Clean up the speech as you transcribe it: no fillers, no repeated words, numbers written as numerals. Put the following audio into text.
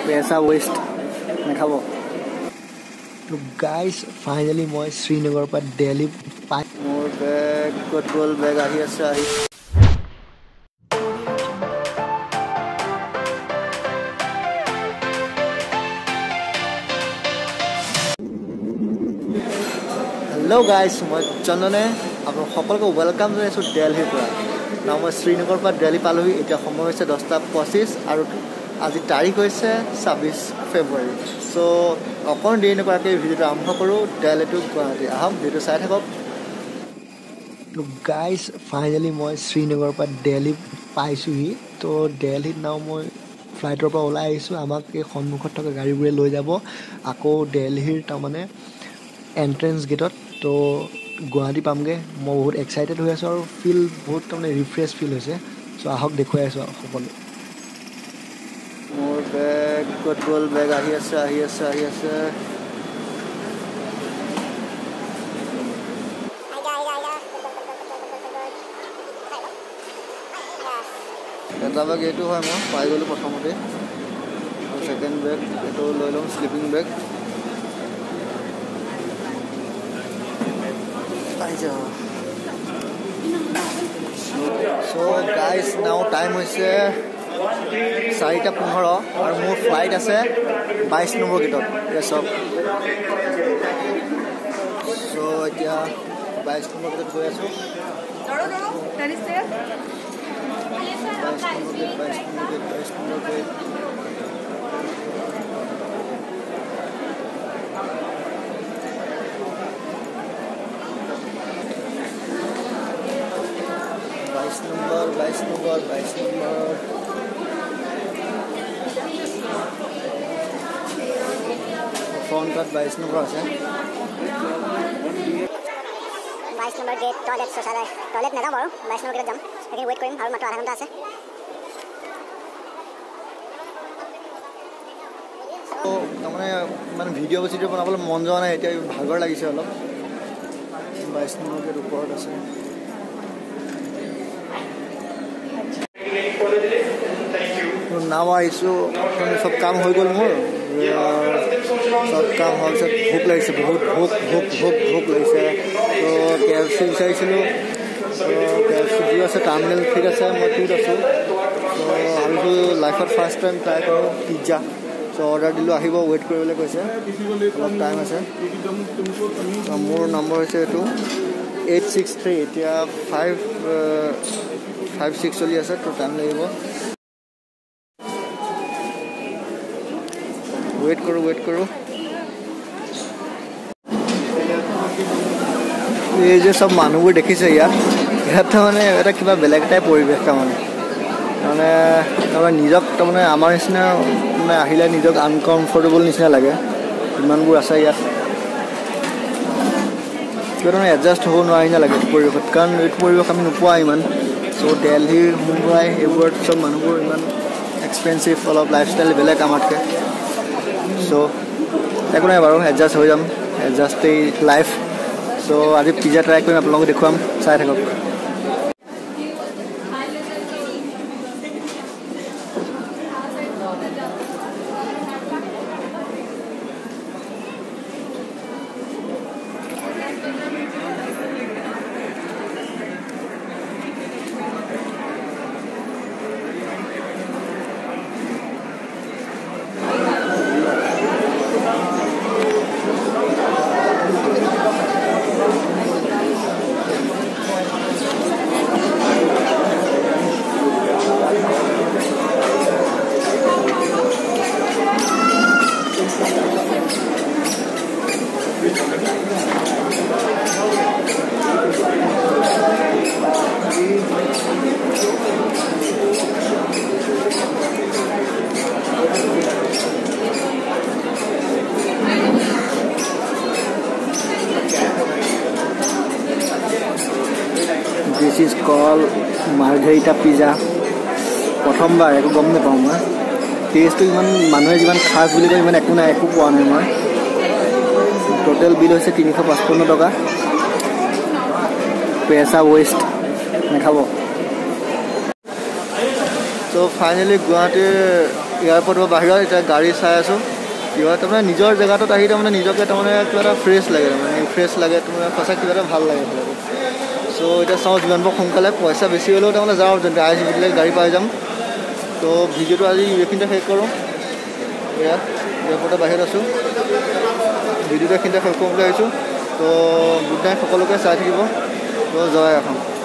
पैसा वेस्ट नाखाब तो guys finally मैं श्रीनगर पर दिल्ली पाई मोर बैग कत गल बैग आहि আছে आहि हेलो गाइस मैं चंदने आप सकल को वेलकाम जाइছো दिल्ली पर ना मैं श्रीनगर पर दिल्ली पालहि एटा समय হৈছে 10:25 और आज तारीख হৈছে 26 फेब्रुवारी सो अकन देरि नकराके भिडिओ आरम्भ करूँ दिल्ली टू गुवाहाटी आहम भिडिओ चाइ थाকক तो गाइस फाइनली मैं श्रीनगर पर दिल्ली पाइछुहि तो दिल्ली नाउ मैं फ्लाइटर पर ओলাই आइছো আমাক এই সন্মুখত থকা গাড়ীবোৰে লৈ যাব আকৌ দিল্লীৰ তাৰমানে एंट्रेंस गेटत तो गुवाहाटी पामगे मैं बहुत एक्साइटेड हो आছো और फील बहुत तमने रिफ्रेश फील होइसे सो आहक देखुৱাই আছো সকলো मोर बैग कत गल बैग आहि আছে এটা बैग एटु হয় মই পাই গলো প্ৰথমতে আৰু সেকেন্ড बैग এটো লৈ লম sleeping bag So guys now time হৈছে 4:15 और मोर फ्लाइट আছে 22 নম্বৰ গেটত yes up so এতিয়া 22 নম্বৰ গেটত গৈ আছো that is there 22 number gate number phone का 22 नंबर আছে 22 नंबर गेट टॉयलेट शौचालय टॉयलेट ना बारो 22 नंबर गेट जाम लेकिन वेट करिम और मात्र आधा घंटा আছে तो মানে মানে ভিডিও বনাবলৈ মন যোৱা নাই এতিয়া ভাগৰ লাগিছে অলপ 22 নম্বৰ गेट ওপৰত আছে नाव आइसो सब काम हो गल मोर सब काम होल से भूख लगिसे बहुत भूख लगिसे तो केएफसी বিচাৰিছিলো केएफसी जो আছে টার্মিনাল ঠিক আছে মই টুত আছো তো আমি লাইফত ফার্স্ট টাইম ট্রাই কৰো পিজ্জা তো অৰ্ডাৰ দিলো আহিব ওয়েট কৰিবলৈ কৈছে অলপ টাইম আছে মোৰ নম্বৰ হৈছে এটো 863 এতিয়া 56 চলি আছে তো টাইম লাগিব वेट करो ये जो सब मानुबो देखिसे यार माने এটা কিবা বেলেগ টাইপ পৰিবেশ মানে আমাৰ নিজক মানে আমাৰ নিচিনা মানে আহিলে নিজক আনকমফৰ্টেবল নিচিনা লাগে ইমানবোৰ আছে ইয়াত কিয়নো এডজাস্ট হ'ব নোৱাৰি না লাগে পৰিবেশত কাৰণ এই পৰিবেশ আমি নোপোৱা ইমান সো দিল্লী মুম্বাই এইবোৰ সব মানুহবোৰ ইমান এক্সপেন্সিভ অলপ লাইফষ্টাইল বেলেগ আমাতকে सो एक ना बारो एडजस्ट हो जाम एडजस्ट लाइफ सो आज पिज्जा ट्राई कर आप लोगों को देखुआम चाय थक This is called margarita pizza. प्रथमबार एक गम ना पाऊँ मैं टेस्ट इमान मानुहे जिमान खास बुली कय इमान एकु ना एकु पोৱা নাই মই टोटल बिल হৈছে 355 টকা पैसा वेस्ट नाखाब तो फाइनली गुवाहाटी এয়াৰপৰ্টৰ বাহিৰত এতিয়া গাড়ী চাই আছোঁ কিবা তাৰমানে নিজৰ জেগাটোত আহি তাৰমানে নিজকে তাৰমানে কিবা এটা ফ্ৰেছ লাগে তাৰমানে ফ্ৰেছ লাগে তাৰমানে সঁচা কিবা এটা ভাল লাগে চ' এতিয়া চাওঁ যিমান পাৰোঁ সোনকালে পইচা বেছি হ'লেও তাৰমানে যাওঁ যেনে আই চিবিলে গাড়ী পাই যাম তো ভিডিঅ'টো আজি এইখিনিতে শেষ কৰোঁ এয়া এয়াৰপৰ্টৰ বাহিৰত আছোঁ ভিডিঅ'টো এইখিনিতে শেষ কৰোঁ বুলি ভাবিছোঁ তো গুড নাইট সকলোকে চাই থাকিব তো জয় অসম